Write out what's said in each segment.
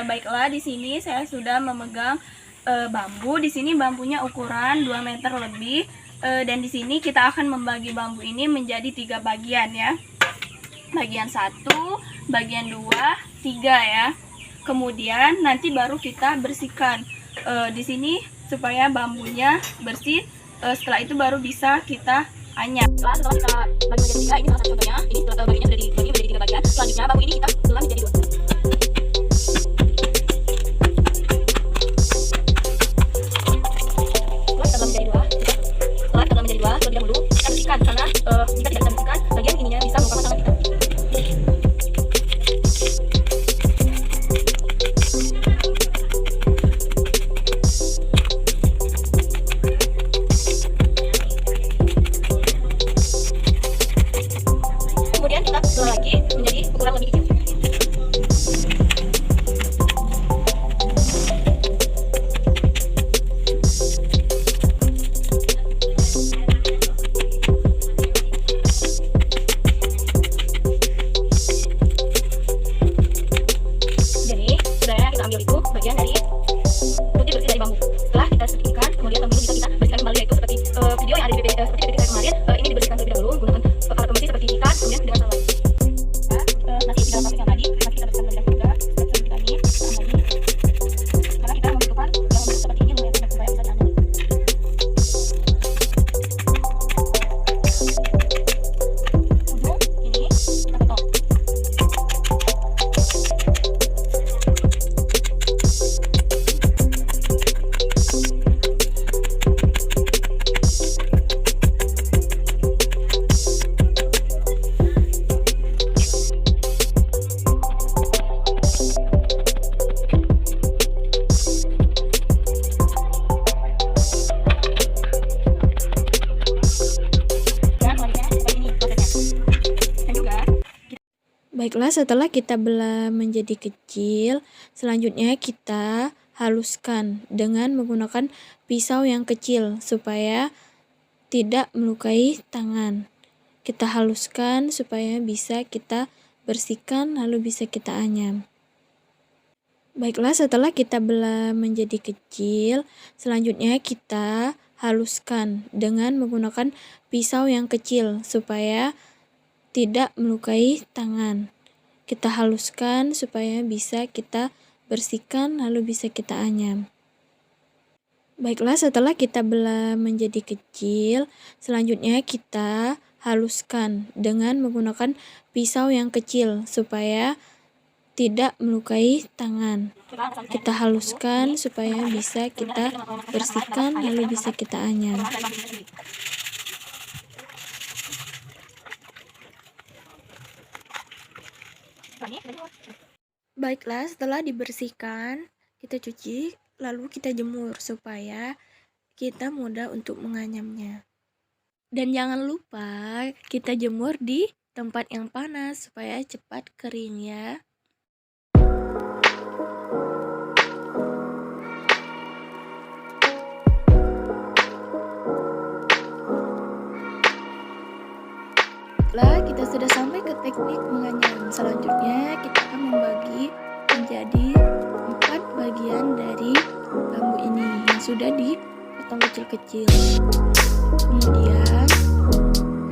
Baiklah, di sini saya sudah memegang bambu. Di sini bambunya ukuran 2 meter lebih. Dan di sini kita akan membagi bambu ini menjadi 3 bagian ya. Bagian 1, bagian 2, 3 ya. Kemudian nanti baru kita bersihkan di sini supaya bambunya bersih. Setelah itu baru bisa kita anyam. Setelah kita bagi menjadi 3, ini salah satu contohnya. Ini bagiannya sudah dibagi menjadi 3 bagian. Selanjutnya bambu ini kita belah menjadi 2. Terlebih dahulu kita bersihkan karena jika tidak kita bersihkan bagian ininya bisa melukai tangan kita. Kemudian kita belah lagi menjadi ukuran lebih kecil. Ambil itu bagian dari putih bersih dari bambu. Setelah kita setrika, kemudian bambu ini bisa kita bersihkan kembali, yaitu seperti video yang ada di seperti PPT saya kemarin. Ini dibersihkan terlebih dahulu menggunakan alat pembersih seperti ikan, kemudian dengan sabun. Masih tinggal topik yang tadi, masih kita bersihkan terlebih dahulu juga seperti tadi, karena kita membutuhkan yang untuk seperti ini lumayan banyak supaya bisa dianyam. Ini kita potong. Baiklah, setelah kita belah menjadi kecil, selanjutnya kita haluskan dengan menggunakan pisau yang kecil supaya tidak melukai tangan. Kita haluskan supaya bisa kita bersihkan lalu bisa kita anyam. Baiklah, setelah kita belah menjadi kecil, selanjutnya kita haluskan dengan menggunakan pisau yang kecil supaya tidak melukai tangan. Kita haluskan supaya bisa kita bersihkan lalu bisa kita anyam. Baiklah, setelah kita belah menjadi kecil, selanjutnya kita haluskan dengan menggunakan pisau yang kecil supaya tidak melukai tangan. Kita haluskan supaya bisa kita bersihkan lalu bisa kita anyam. Baiklah, setelah dibersihkan, kita cuci, lalu kita jemur supaya kita mudah untuk menganyamnya. Dan jangan lupa kita jemur di tempat yang panas supaya cepat kering ya. Setelah kita sudah sampai ke teknik menganyam, selanjutnya kita akan membagi menjadi 4 bagian dari bambu ini yang sudah dipotong kecil-kecil. Kemudian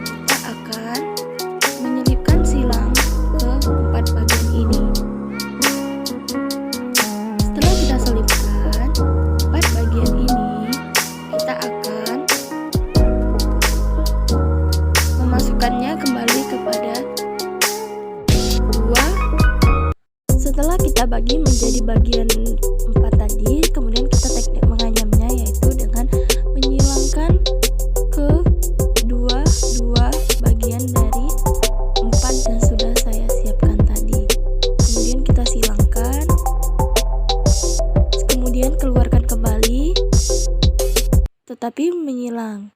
kita akan menyelipkan silang ke 4 bagian ini. Setelah kita selipkan 4 bagian ini, kita akan memasukkannya kembali kepada 2. Setelah kita bagi menjadi bagian 4 tadi, kemudian kita teknik menganyamnya yaitu dengan menyilangkan ke dua bagian dari 4 yang sudah saya siapkan tadi. Kemudian kita silangkan, kemudian keluarkan kembali, tetapi menyilang.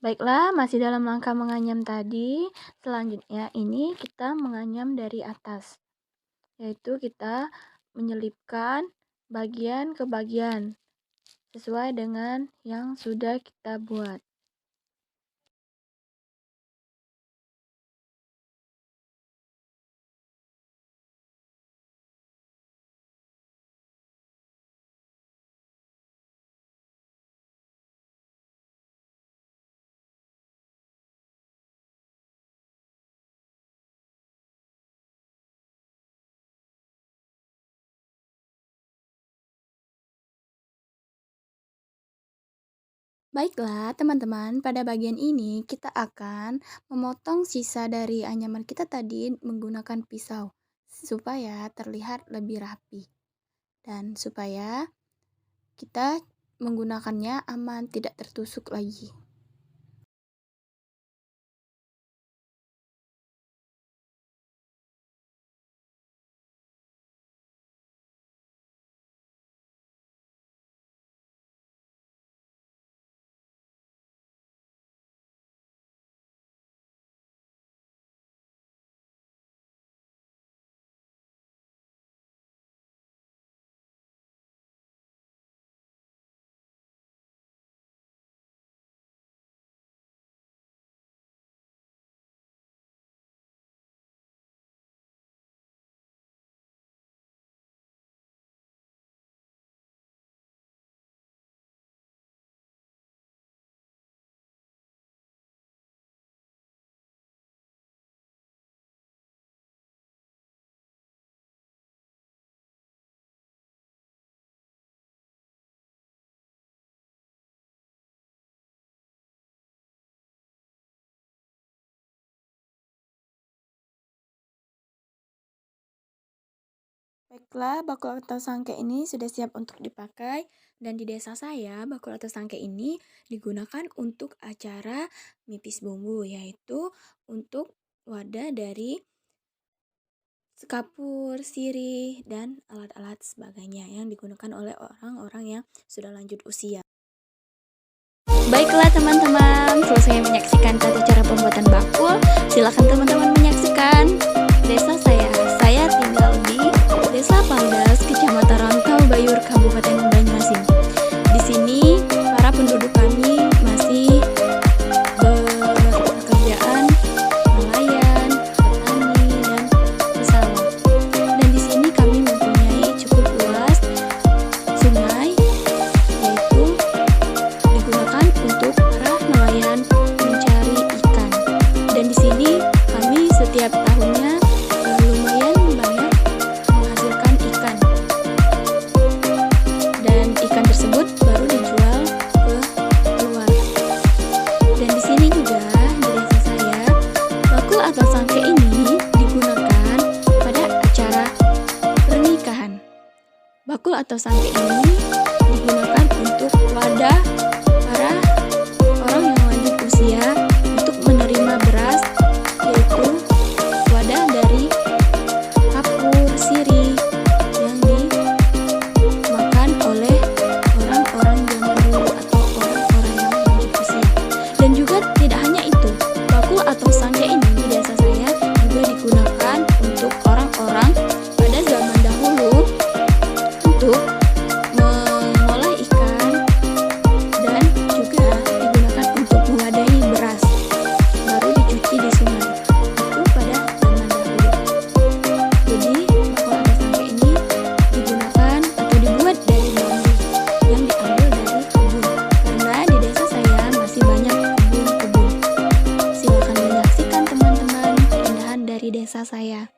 Baiklah, masih dalam langkah menganyam tadi. Selanjutnya ini kita menganyam dari atas, yaitu kita menyelipkan bagian ke bagian sesuai dengan yang sudah kita buat. Baiklah, teman-teman, pada bagian ini kita akan memotong sisa dari anyaman kita tadi menggunakan pisau supaya terlihat lebih rapi dan supaya kita menggunakannya aman, tidak tertusuk lagi. Baiklah, bakul atau sangke ini sudah siap untuk dipakai dan di desa saya bakul atau sangke ini digunakan untuk acara mipis bumbu, yaitu untuk wadah dari sekapur, sirih, dan alat-alat sebagainya yang digunakan oleh orang-orang yang sudah lanjut usia. Baiklah teman-teman, selesai menyaksikan tata cara pembuatan bakul, silakan teman-teman menyaksikan desa saya. Saya tinggal di Desa Paldas, Kecamatan Rantau Bayur, Kabupaten Banyuasin. Di sini para penduduk kami masih bekerjaan nelayan, petani, dan pesawat. Dan di sini kami mempunyai cukup luas sungai, yaitu digunakan untuk para nelayan mencari ikan. Dan di sini kami setiap tahunnya lumayan banyak menghasilkan ikan. Dan ikan tersebut baru dijual ke luar. Dan di sini juga di desa saya, bakul atau sangke ini digunakan pada acara pernikahan. Bakul atau sangke ini digunakan untuk wadah para orang yang lanjut usia untuk menerima beras, yaitu wadah dari kapur, sirih yang dimakan oleh orang-orang zaman dulu atau orang-orang yang lanjut usia. Dan juga tidak hanya itu, bakul atau sangke ini di desa saya juga digunakan untuk orang-orang pada zaman dahulu untuk mengolah ikan dan juga digunakan untuk mewadahi beras baru dicuci di sungai, itu pada zaman dahulu. Jadi bakul atau sangke ini digunakan atau dibuat dari bambu yang diambil dari kebun, karena di desa saya masih banyak kebun-kebun. Silakan menyaksikan teman-teman keindahan dari desa saya.